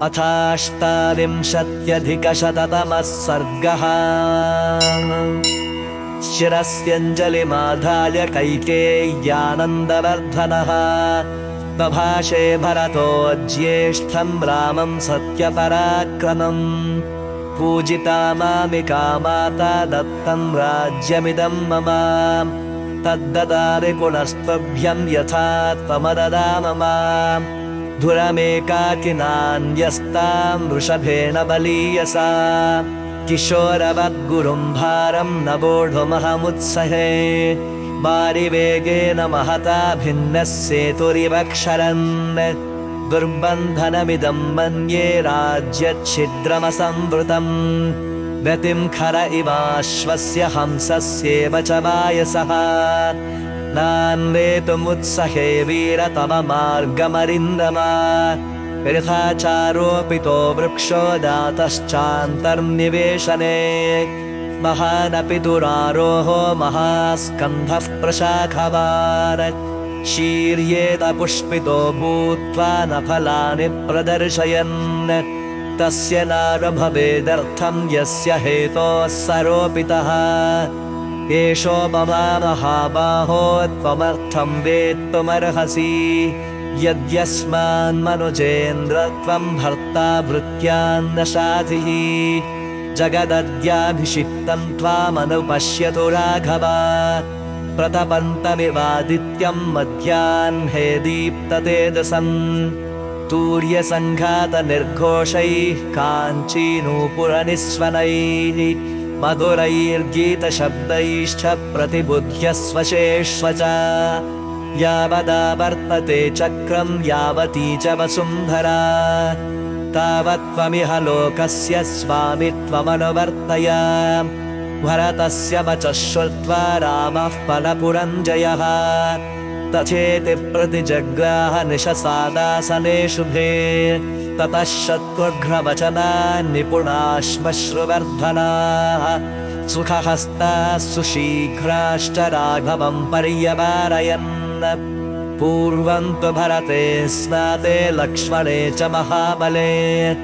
अथाष्टाविंशत्यधिकशततमः सर्गः। शिरस्यञ्जलिमाधाय कैकेय्यानन्दवर्धनः बभाषे भरतो ज्येष्ठं रामं सत्यपराक्रमम्। पूजिता मामिका माता दत्तं राज्यमिदं मम, तद्ददामि पुनस्त्वभ्यं यथा त्वमददाम माम्। धुरमेकाकिनान्यस्तां वृषभेण बलीयसा, किशोरवद्गुरुं भारं न वोढुमहमुत्सहे। वारिवेगेन महता भिन्नः सेतुरिवक्षरन्, दुर्बन्धनमिदं मन्ये राज्यच्छिद्रमसंवृतम्। गतिं खर इवाश्वस्य हंसस्येव च वायसः, नान्वेतुमुत्सहे वीर तव मार्गमरिन्दमा। वृथाचारोपितो वृक्षो दातश्चान्तर्निवेशने, महानपि दुरारोहो महास्कन्धः प्रशाखवान्। शीर्येत पुष्पितो भूत्वा न फलानि प्रदर्शयन्, तस्य नारभवेदर्थं यस्य हेतोः सरोपितः। एषो मम महाबाहो त्वमर्थं वेत्तुमर्हसि, यद्यस्मान्मनुजेन्द्र त्वं भर्ता भृत्यान्न शाधिः। जगदद्याभिषिक्तं त्वामनुपश्यतु राघव, प्रतपन्तमिवादित्यं मध्याह्ने दीप्ततेजसम्। तूर्यसङ्घातनिर्घोषैः काञ्चीनूपुरनिस्वनैः, मधुरैर्गीतशब्दैश्च प्रतिबुध्यस्वशेष्व च। यावदावर्तते चक्रं यावती च वसुन्धरा, तावत्त्वमिह लोकस्य स्वामित्वमनुवर्तय। भरतस्य वचः श्रुत्वा रामः फलपुरञ्जयः, तथेति प्रतिजग्राह निशसादासने शुभे। ततः शत्रुघ्नवचनान् निपुणाश्मश्रुवर्धनाः, सुखहस्ताः सुशीघ्राश्च राघवं पर्यवारयन्। पूर्वं तु भरते स्नाते लक्ष्मणे च महाबले,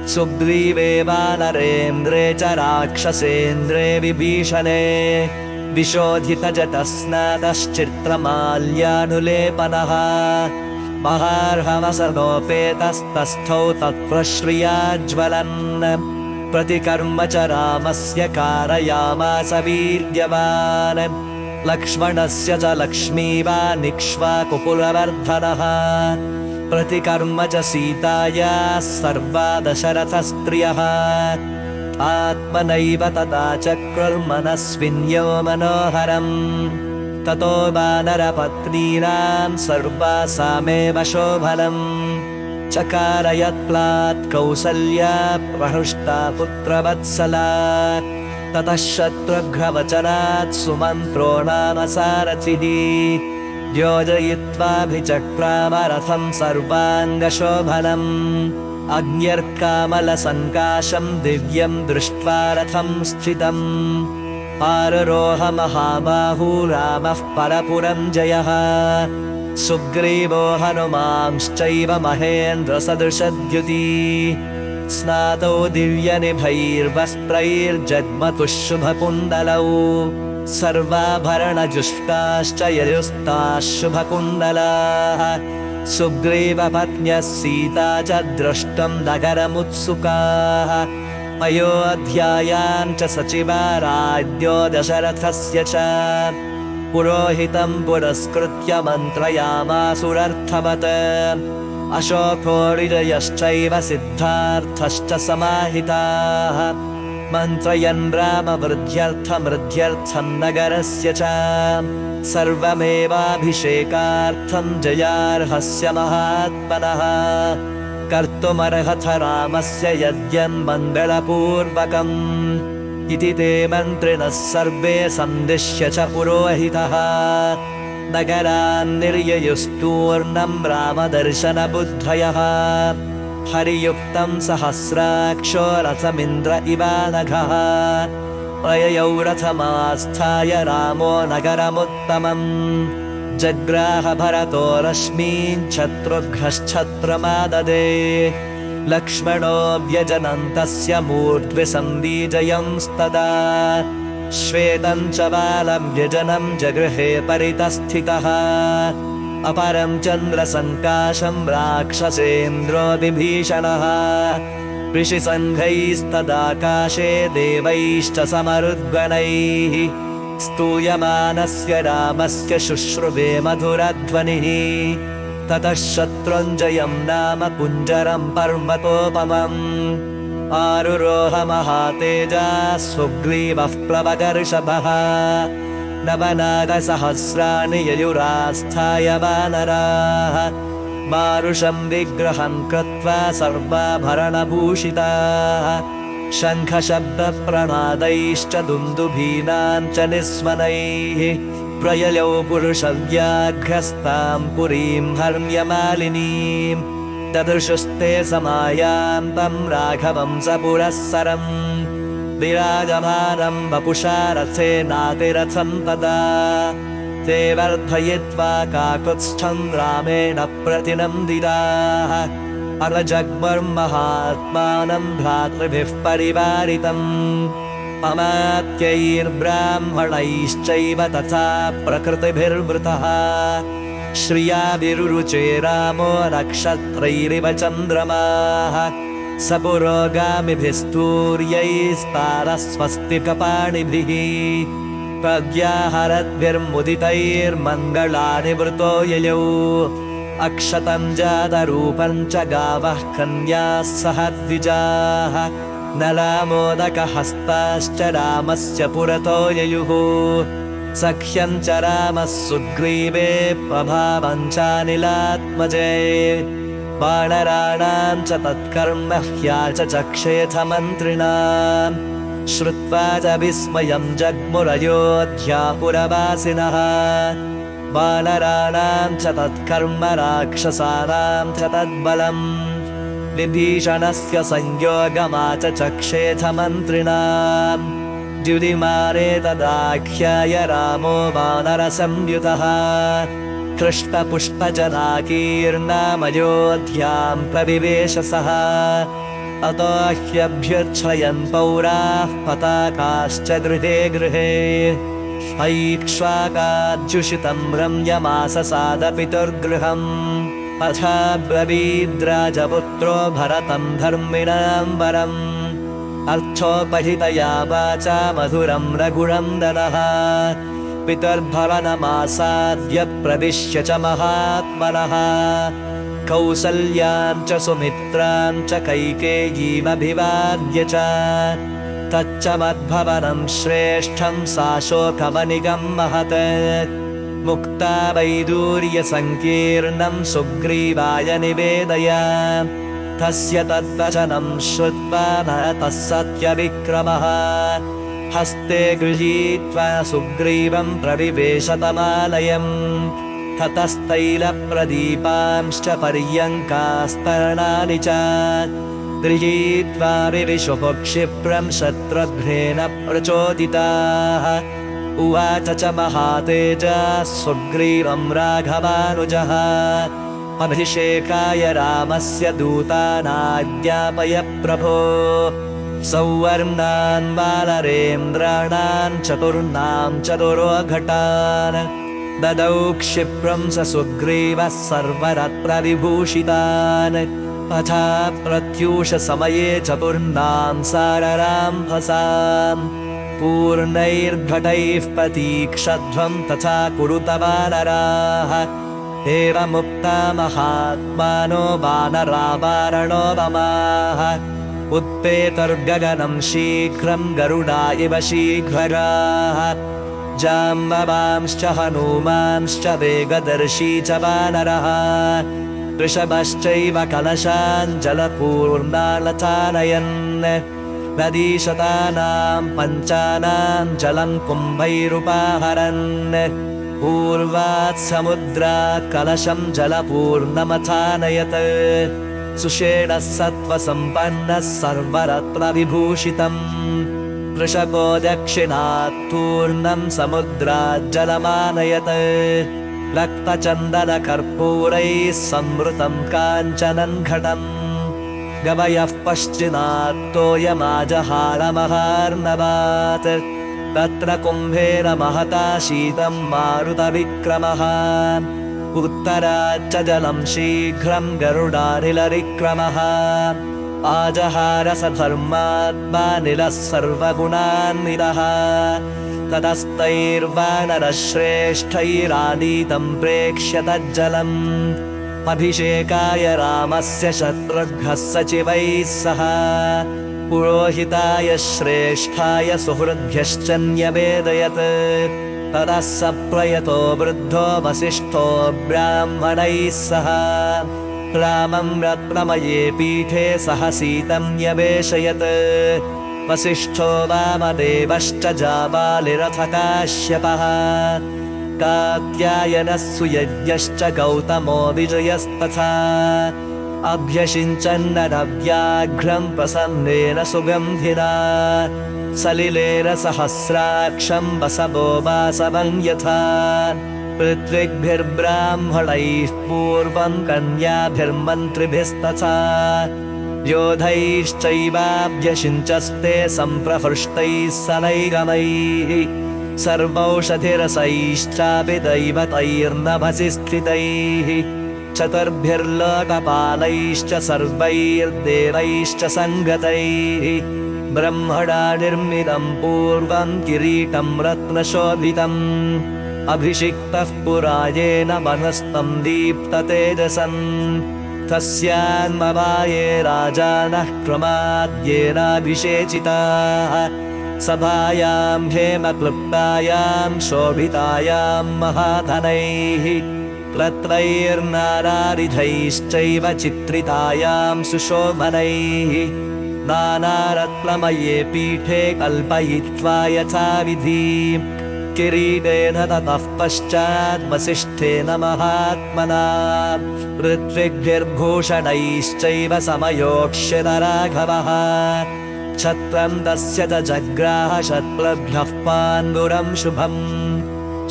सुग्रीवे वानरेन्द्रे च राक्षसेन्द्रे विभीषणे। विशोधितजटस्नातश्चित्रमाल्यानुलेपनः, महार्हवसनोपेतस्तस्थौ तत्प्रश्रियाज्वलन्। प्रतिकर्म च रामस्य कारयामास वीर्यवान्, लक्ष्मणस्य च लक्ष्मीवानिक्ष्वाकुकुलवर्धनः। प्रतिकर्म च सीतायाः सर्वा दशरथस्त्रियः, आत्मनैव तथा चक्रुर्मनस्विन्यो मनोहरम्। ततो वानरपत्नीनां सर्वासामेव शोभनम्, चकारयत्प्लात् कौसल्या प्रहृष्टा पुत्रवत्सला। ततः शत्रुघ्नवचनात् सुमन्त्रो नाम सारथिः, योजयित्वाभिचक्रामरथं सर्वाङ्गशोभनम्। अग्न्यर्कामलसङ्काशं दिव्यं दृष्ट्वा रथं स्थितम्, आरुरोह महाबाहू रामः परपुरञ्जयः। सुग्रीवो हनुमांश्चैव महेन्द्रसदृशद्युति, स्नातौ दिव्यनिभैर्वस्त्रैर्जग्मतुः शुभकुण्डलौ। सर्वाभरणजुष्टाश्च ययुस्ताः शुभकुण्डलाः, सुग्रीवपत्न्यः सीता च द्रष्टुं नगरमुत्सुकाः। अयोध्यायां च सचिवा राज्ञो दशरथस्य च, पुरोहितं पुरस्कृत्य मन्त्रयामासुरर्थवत्। अशोकोरिजयश्चैव सिद्धार्थश्च समाहिताः, मन्त्रयन् रामवृद्ध्यर्थं नगरस्य च। सर्वमेवाभिषेकार्थं जयार्हस्य महात्मनः, कर्तुमर्हथ रामस्य यज्ञन्मङ्गलपूर्वकम्। इति ते मन्त्रिणः सर्वे सन्दिश्य च पुरोहितः, नगरान्निर्ययुस्तूर्णं रामदर्शनबुद्धयः। हरियुक्तं सहस्राक्षो रथमिन्द्र इवानघः, प्रययौ रथमास्थाय रामो नगरमुत्तमम्। जग्राह भरतो रश्मीन् शत्रुघ्नश्छत्रमाददे, लक्ष्मणो व्यजनन्तस्य मूर्ध्वि सन्दीजयंस्तदा श्वेतं च बालं व्यजनं जगृहे परितस्थितः अपरं चन्द्रसङ्काशं राक्षसेन्द्रो विभीषणः ऋषिसङ्घैस्तदाकाशे देवैश्च समरुद्गणैः स्तूयमानस्य रामस्य शुश्रुवे मधुरध्वनिः ततः शत्रुञ्जयं नाम कुञ्जरं पर्वतोपमम् आरुरोह महातेजा सुग्रीवः प्लवगर्षभः नवनागसहस्राणि ययुरास्थाय वानराः मारुषं विग्रहं कृत्वा सर्वाभरणभूषिताः शङ्खशब्दप्रणादैश्च दुन्दुभीनां च निस्वनैः प्रययौ पुरुषव्याघ्रस्तां पुरीं हर्म्यमालिनीं ददृशुस्ते समायान्तं राघवं स पुरःसरम् विराजमानं वपुषा रथेनातिरथं तदा ते वर्धयित्वा काकुत्स्थं रामेण प्रतिनन्दिताः अरजग्मर्महात्मानं भ्रातृभिः परिवारितम् अमात्यैर्ब्राह्मणैश्चैव तथा प्रकृतिभिर्वृतः श्रिया विरुरुचे रामो नक्षत्रैरिव चन्द्रमाः स पुरोगामिभिस्तूर्यैस्तारस्वस्तिकपाणिभिः प्रव्याहरद्भिर्मुदितैर्मङ्गलानि वृतो ययौ अक्षतं जातरूपं च गावः कन्याः सह द्विजाः नलामोदकहस्ताश्च रामस्य पुरतो ययुः सख्यं च रामः सुग्रीवे प्रभावं चानिलात्मजे वानराणां च तत्कर्म ह्याचचक्षेथ मन्त्रिणाम् श्रुत्वा च विस्मयं जग्मुरयोध्यापुरवासिनः वानराणां च तत्कर्म राक्षसानां च तद्बलम् विभीषणस्य संयोगमाचचक्षेथ मन्त्रिणाम् द्युतिमारे तदाख्याय रामो वानरसंयुतः कृष्णपुष्पजनाकीर्णामयोध्यां प्रविवेश सः अतो ह्यभ्यर्च्छयन् पौराः पताकाश्च गृहे गृहे ऐक्ष्वाकाद्युषितं रम्यमाससादपितुर्गृहम् अथा ब्रवीद्राजपुत्रो भरतं धर्मिणां वरम् अर्थोपहितया वाचा मधुरं रघुनन्दनः पितर्भवनमासाद्य प्रविश्य च महात्मनः कौसल्यां च सुमित्रां च कैकेयीमभिवाद्य च तच्च मद्भवनं श्रेष्ठं साशोकवनिगं महत् मुक्ता वैदूर्यसङ्कीर्णं सुग्रीवाय निवेदय तस्य तद्वचनं श्रुत्वा भरतः सत्यविक्रमः हस्ते गृहीत्वा सुग्रीवं प्रविवेशतमालयम् ततस्तैलप्रदीपांश्च पर्यङ्कास्तरणानि च गृहीत्वा विविशुः क्षिप्रं शत्रुघ्नेन प्रचोदिताः उवाच च महातेजः सुग्रीवं राघवानुजः अभिषेकाय रामस्य दूतानाज्ञापय प्रभो सौवर्णान् वानरेन्द्राणां चतुर्णां चतुरोघटान् ददौ क्षिप्रं स सुग्रीवः सर्वरत्नविभूषितान् तथा प्रत्यूषसमये चतुर्णां सारराम्भसाम् पूर्णैर्घटैः प्रतीक्षध्वं तथा कुरुत वानराः एवमुक्ता महात्मानो वानरा वारणो वमाः उत्पेतर्गगनं शीघ्रं गरुडा इव शीघ्रगाः जाम्बवांश्च हनूमांश्च वेगदर्शी च वानरः वृषभश्चैव कलशाञ्जलपूर्णालचानयन् नदीशतानां पञ्चानां जलं कुम्भैरुपाहरन् पूर्वात् समुद्रात् कलशं जलपूर्णमथानयत् सुषेणः सत्त्वसम्पन्नः सर्वरत्नविभूषितम् वृषभो दक्षिणात् पूर्णं समुद्रात् जलमानयत् रक्तचन्दनकर्पूरैः संवृतं काञ्चनं घटम् गवयः पश्चिमात्तोयमाजहारमहार्णवात् तत्र कुम्भेन महता शीतं मारुतविक्रमः उत्तराच्च जलं शीघ्रं गरुडानिलविक्रमः आजहार स धर्मात्मा निलः सर्वगुणान्वितः ततस्तैर्वानरश्रेष्ठैरानीतं प्रेक्ष्य तज्जलम् अभिषेकाय रामस्य शत्रुघ्नः सचिवैः सह पुरोहिताय श्रेष्ठाय सुहृद्भ्यश्च न्यवेदयत् ततः स प्रयतो वृद्धो वसिष्ठो ब्राह्मणैः सह रामं रत्नमये पीठे सह सीतं न्यवेशयत् वसिष्ठो वामदेवश्च जाबालिरथ काश्यपः कात्यायनः सुयज्ञश्च गौतमो विजयस्तथा अभ्यषिञ्चन्नव्याघ्रं प्रसन्नेन सुगन्धिना सलिलेन सहस्राक्षं वसवो वासवं यथा पृथ्वीभिर्ब्राह्मणैः पूर्वं कन्याभिर्मन्त्रिभिस्तथा योधैश्चैवाभ्यषिञ्चस्ते सम्प्रहृष्टैः सनैगमैः सर्वौषधिरसैश्चापि दैवतैर्नभसि स्थितैः चतुर्भिर्लोकपालैश्च सर्वैर्देवैश्च सङ्गतैः ब्रह्मणा निर्मितं पूर्वं किरीटं रत्नशोभितम् अभिषिक्तः पुरायेन मनस्तं दीप्ततेजसम् तस्यान्मवाये राजानः क्रमाद्येनाभिषेचिताः सभायां हेमक्लुप्तायां शोभितायां महाधनैः रत्नैर्नानारिधैश्चैव चित्रितायां सुशोभनैः नानारत्नमये पीठे कल्पयित्वा यथाविधि किरीटेन ततः पश्चात् वसिष्ठेन महात्मना ऋत्विग्भिर्भूषणैश्चैव समयोक्ष्यत राघवः छत्रं तस्य च जग्राह शत्रुभ्यः पाण्डुरं शुभम्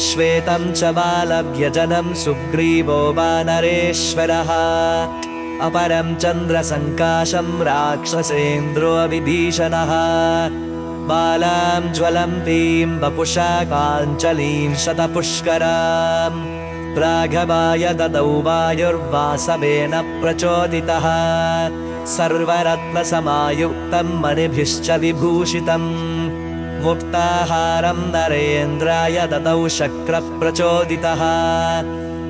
श्वेतं च बालव्यजनं सुग्रीवो वानरेश्वरः अपरं चन्द्रसङ्काशं राक्षसेन्द्रो विभीषणः बालां ज्वलन्तीं वपुषा काञ्चलीं शतपुष्करां राघवाय ददौ वायुर्वासवेन प्रचोदितः सर्वरत्नसमायुक्तं मणिभिश्च विभूषितम् मुक्ताहारं नरेन्द्राय ददौ शक्रप्रचोदितः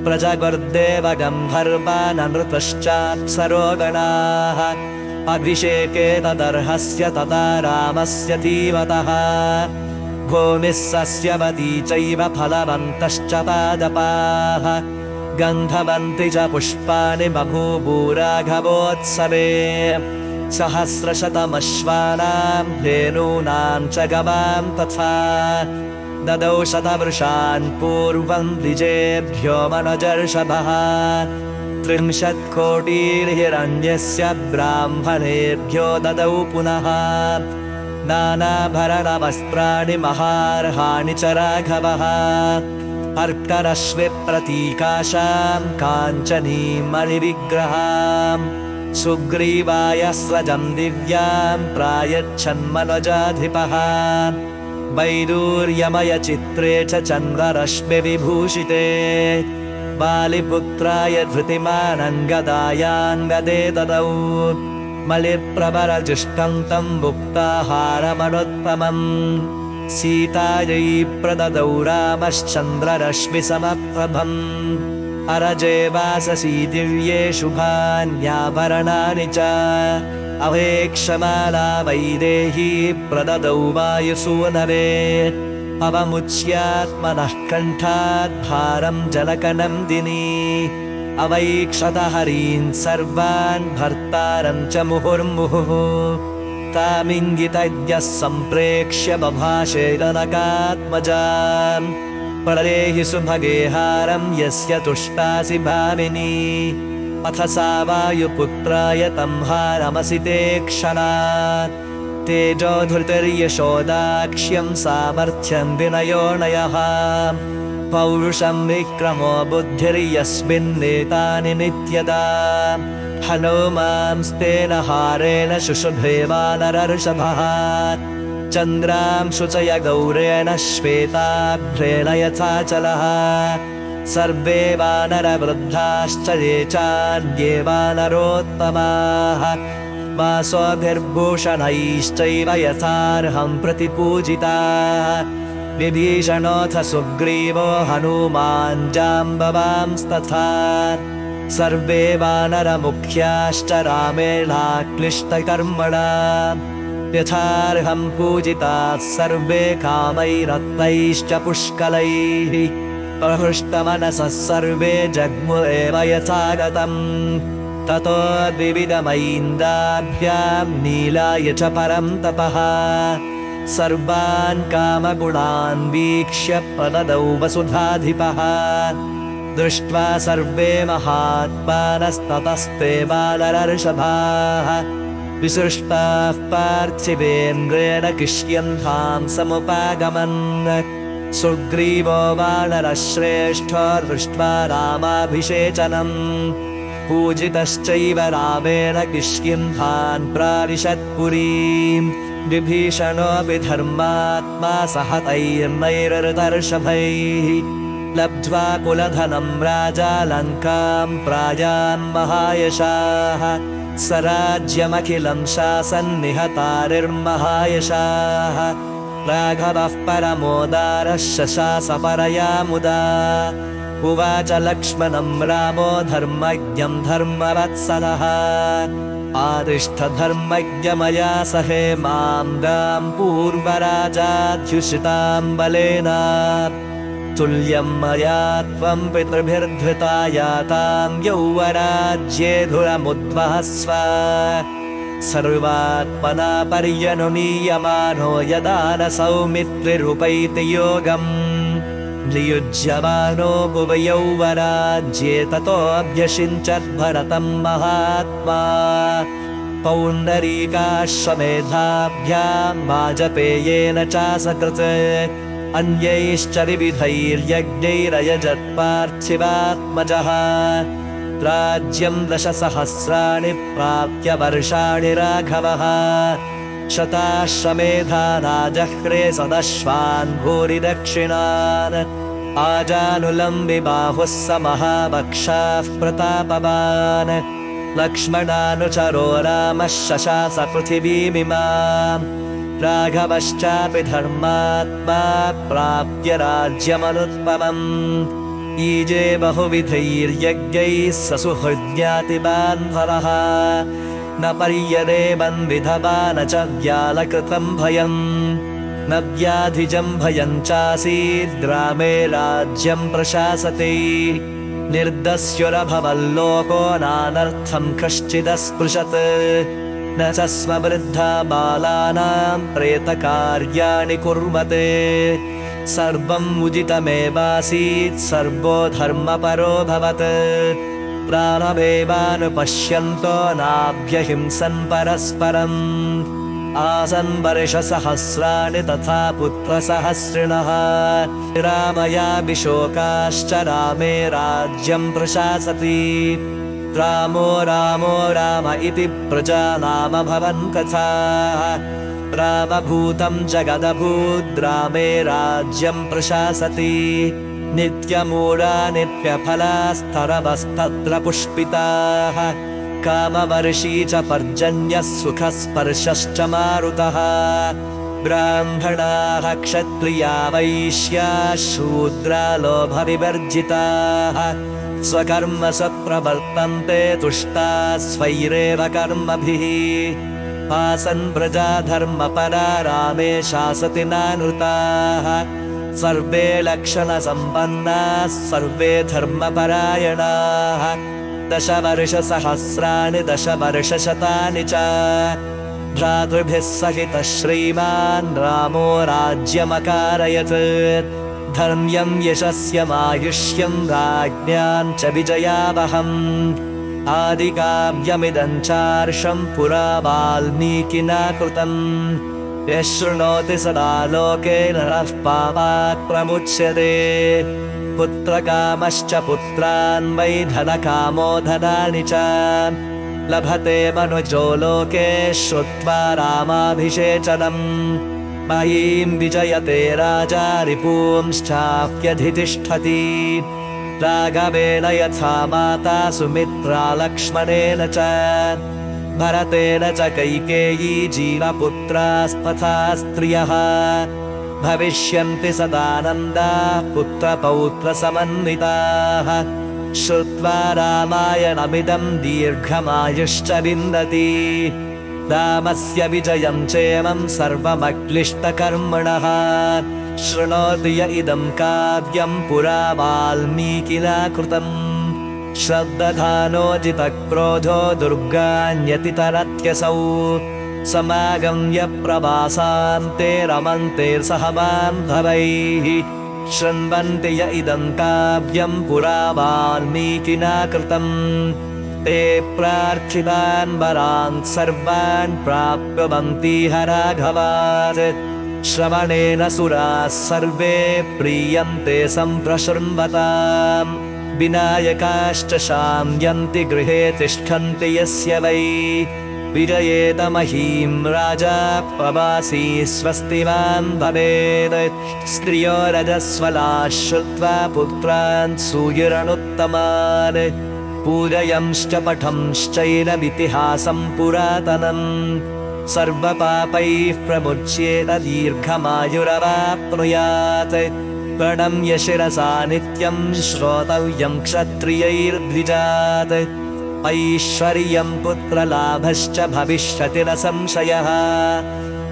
प्रजगुर्देव गन्धर्वाननृतश्चाप्सरोगणाः अभिषेके तदर्हस्य तदा रामस्य धीमतः भूमिः सस्यवती चैव फलवन्तश्च पादपाः गन्धवन्ति च पुष्पाणि बभूवुराघवोत्सवे सहस्रशतमश्वानां धेनूनां च गवां तथा ददौ शतवृषान् पूर्वं द्विजेभ्यो मनजर्षभः 30 कोटिर्हिरण्यस्य ब्राह्मणेभ्यो ददौ पुनः नानाभरणवस्त्राणि महार्हाणि च राघवः अर्करश्मिप्रतीकाशां काञ्चनीं मणिविग्रहां सुग्रीवाय स्वजं दिव्यां प्रायच्छन्मनजाधिपः वैदूर्यमयचित्रे च चन्द्ररश्मिविभूषिते बालिपुत्राय धृतिमानङ्गदायाङ्गदे ददौ मलिप्रवरजुष्टं तं मुक्ताहारमनुत्तमम् सीतायै प्रददौ रामश्चन्द्ररश्मिसमप्रभम् अरजे वाससी दिव्ये शुभान्याभरणानि च अवेक्षमाला वैदेही प्रददौ वायुसूनवे अवमुच्यात्मनः कण्ठात् भारं जलकनन्दिनी अवैक्षत हरीन् सर्वान् भर्तारं च मुहुर्मुहुः तामिङ्गितज्ञः सम्प्रेक्ष्य बभाषे जनकात्मजाम् प्रदेहि सुभगे हारं यस्य तुष्टासि भामिनी अथ सा वायुपुत्राय तं हारमसि ते क्षणात् तेजोधृतिर्यशोदाक्ष्यं सामर्थ्यं विनयोनयः पौरुषं विक्रमो बुद्धिर्यस्मिन्नेतानि नित्यदा हनुमांस्तेन हारेण शुशुभे वानरर्षभः चन्द्रां शुचय गौरेण श्वेताभ्रेण यथाचलः सर्वे वानरवृद्धाश्च ये चान्ये वानरोत्तमाः वासोभिर्भूषणैश्चैव यथार्हं प्रतिपूजिताः विभीषणोऽथ सुग्रीवो हनूमान् जाम्बवांस्तथा सर्वे वानरमुख्याश्च रामेणाक्लिष्टकर्मणा यथार्हं पूजिताः सर्वे कामैरत्नैश्च पुष्कलैः प्रहृष्टमनसः सर्वे जग्मु एव यथागतम् ततो द्विविधमैन्दाभ्यां नीलाय च परं तपः सर्वान् कामगुणान् वीक्ष्य प्रददौ वसुधाधिपः दृष्ट्वा सर्वे महात्मानस्ततस्ते वानरर्षभाः विसृष्टाः पार्थिवेन्द्रेण किष्यन्तां समुपागमन् सुग्रीवो वानरश्रेष्ठो दृष्ट्वा रामाभिषेचनम् पूजितश्चैव रामेण किष्किन्धान् प्राविशत्पुरीम् विभीषणोऽपि धर्मात्मा सहतैर्नैरृतर्षभैः लब्ध्वा कुलधनं राजा लङ्कां प्रायान् महायशाः स राज्यमखिलं शासन्निहतारिर्महायशाः राघवः परमोदारः शशास परया मुदा उवाच लक्ष्मणं रामो धर्मज्ञं धर्मवत्सलः आदिष्ठ धर्मज्ञ मया सहे मां गां पूर्वराजाध्युषितां बलेन तुल्यं मया त्वं पितृभिर्धृता यातां यौवराज्ये धुरमुद्वहस्व सर्वात्मना पर्यनुमीयमानो यदा न सौमित्रिरुपैति योगम् नियुज्यमानो भुवयौवराज्ये ततोऽभ्यषिञ्चद्भरतं महात्मा पौण्डरीकाश्वमेधाभ्यां वाजपेयेन चासकृत् अन्यैश्च विविधैर्यज्ञैरयजत्पार्थिवात्मजः राज्यं दशसहस्राणि प्राप्य वर्षाणि राघवः शताश्वमेधानाजह्रे सदश्वान् भूरि दक्षिणान् आजानुलम्बि बाहुः स महावक्षाः प्रतापवान् लक्ष्मणानुचरो रामः शशास पृथिवीमिमाम् राघवश्चापि धर्मात्मा प्राप्य राज्यमनुत्तमम् ईजे बहुविधैर्यज्ञैः ससुहृद्यातिबान्धवः न पर्यदेवन् विधवा न च व्यालकृतं भयम् न व्याधिजं भयं चासीद्रामे राज्यं प्रशासति निर्दस्युरभवल्लोको नानर्थं कश्चिदस्पृशत् न च स्म वृद्धा बालानां प्रेतकार्याणि कुर्वते सर्वम् उदितमेवासीत् सर्वो धर्मपरोऽभवत् प्राणमेवानुपश्यन्तो नाभ्यहिंसन् परस्परम् आसन् वर्षसहस्राणि तथा पुत्रसहस्रिणः रामयाभिशोकाश्च रामे राज्यं प्रशासति रामो रामो राम इति प्रजानामभवन् कथाः रामभूतं जगदभूद्रामे राज्यं प्रशासति नित्यमूढा नित्यफलास्तरवस्तत्र पुष्पिताः कामवर्षी च पर्जन्यः सुखस्पर्शश्च मारुतः ब्राह्मणाः क्षत्रिया वैश्याः शूद्रा लोभविवर्जिताः स्वकर्मसु प्रवर्तन्ते तुष्टाः स्वैरेव कर्मभिः आसन् प्रजा धर्मपरा रामे शासति नानृताः सर्वे लक्षणसम्पन्नाः सर्वे धर्मपरायणाः दशवर्षसहस्राणि दशवर्षशतानि च भ्रातृभिः सहितः श्रीमान् रामो राज्यमकारयत् धर्म्यं यशस्यमायुष्यं राज्ञां च विजयावहम् आदिकाव्यमिदं चार्षं पुरा वाल्मीकिना कृतम् यः शृणोति सदा लोके नरः पापात् प्रमुच्यते पुत्रकामश्च पुत्रान् वै धनकामो धनानि च लभते मनुजो लोके श्रुत्वा रामाभिषेचनम् मयीं विजयते राजा रिपूंश्चाप्यधितिष्ठति राघवेन यथा माता सुमित्रा लक्ष्मणेन च भरतेन च कैकेयी जीवपुत्रास्तथा स्त्रियः भविष्यन्ति सदानन्दाः पुत्रपौत्रसमन्विताः श्रुत्वा रामायणमिदं दीर्घमायुश्च विन्दति रामस्य विजयं चेमं सर्वमक्लिष्टकर्मणः शृणोतु य इदं काव्यं पुरा वाल्मीकिना कृतम् श्रद्दधानोजितक्रोधो दुर्गान्यतितरत्यसौ समागम्य प्रवासान्ते रमन्तेर्सह बान्धवैः शृण्वन्ति य इदं काव्यं पुरा वाल्मीकिना कृतम् ते प्रार्थितान् वरान् सर्वान् प्राप्नुवन्तीह राघवात् श्रवणेन सुराः सर्वे प्रीयन्ते सम्प्रशृण्वताम् विनायकाश्च शाम्यन्ति गृहे तिष्ठन्ति यस्य वै विजयेत महीं राजा प्रवासी स्वस्तिवान् भवेत् स्त्रियो रजस्वलाः श्रुत्वा पुत्रान् सूयुरनुत्तमान् पूजयंश्च पठंश्चैनमितिहासं पुरातनम् सर्वपापैः प्रमुच्येत दीर्घमायुरवाप्नुयात् प्रणम्य शिरसा नित्यं श्रोतव्यं क्षत्रियैर्द्विजात् ऐश्वर्यं पुत्रलाभश्च भविष्यति न संशयः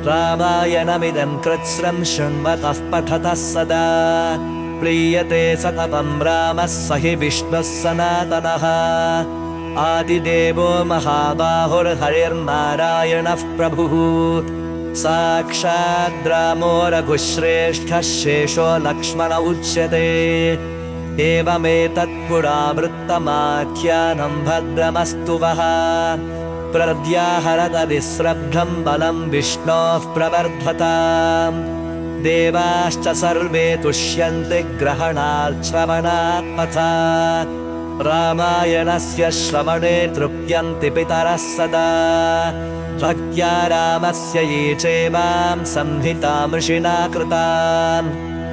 रामायणमिदं कृत्स्नं शृण्वतः पठतः सदा प्रीयते सततं रामः स हि विष्णुः सनातनः आदिदेवो महाबाहुर्हरिर्नारायणः प्रभुः साक्षाद् रामो रघुश्रेष्ठः शेषो लक्ष्मण उच्यते एवमेतत् पुरावृत्तमाख्यानं भद्रमस्तु वः प्रद्याहरत विस्रब्धं बलं विष्णोः प्रवर्धताम् देवाश्च सर्वे तुष्यन्ति ग्रहणात् तथा रामायणस्य श्रवणे तृप्यन्ति पितरः सदा भक्त्या रामस्य ये चैवां संहितामृषिणा कृताम्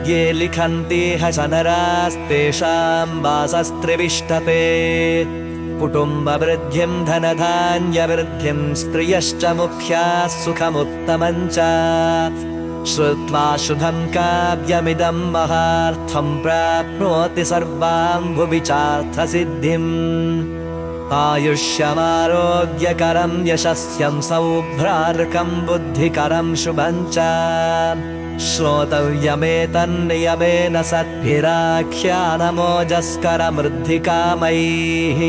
ये लिखन्तीह च नरास्तेषां वासस्त्रिविष्टपे कुटुम्बवृद्धिं धनधान्यवृद्धिं स्त्रियश्च मुख्याः सुखमुत्तमं च श्रुत्वा शुभं काव्यमिदं महार्थं प्राप्नोति सर्वां भुवि चार्थसिद्धिम् आयुष्यमारोग्यकरं यशस्यं सौभ्रार्कं बुद्धिकरं शुभं च श्रोतव्यमेतन्नियमेन सद्भिराख्यानमोजस्करमृद्धिकामैः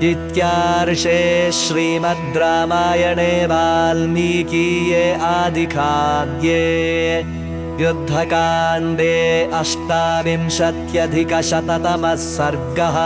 इत्यार्षे श्रीमद् रामायणे वाल्मीकीये आदिकाव्ये युद्धकाण्डे 28अधिकशततमः सर्गः।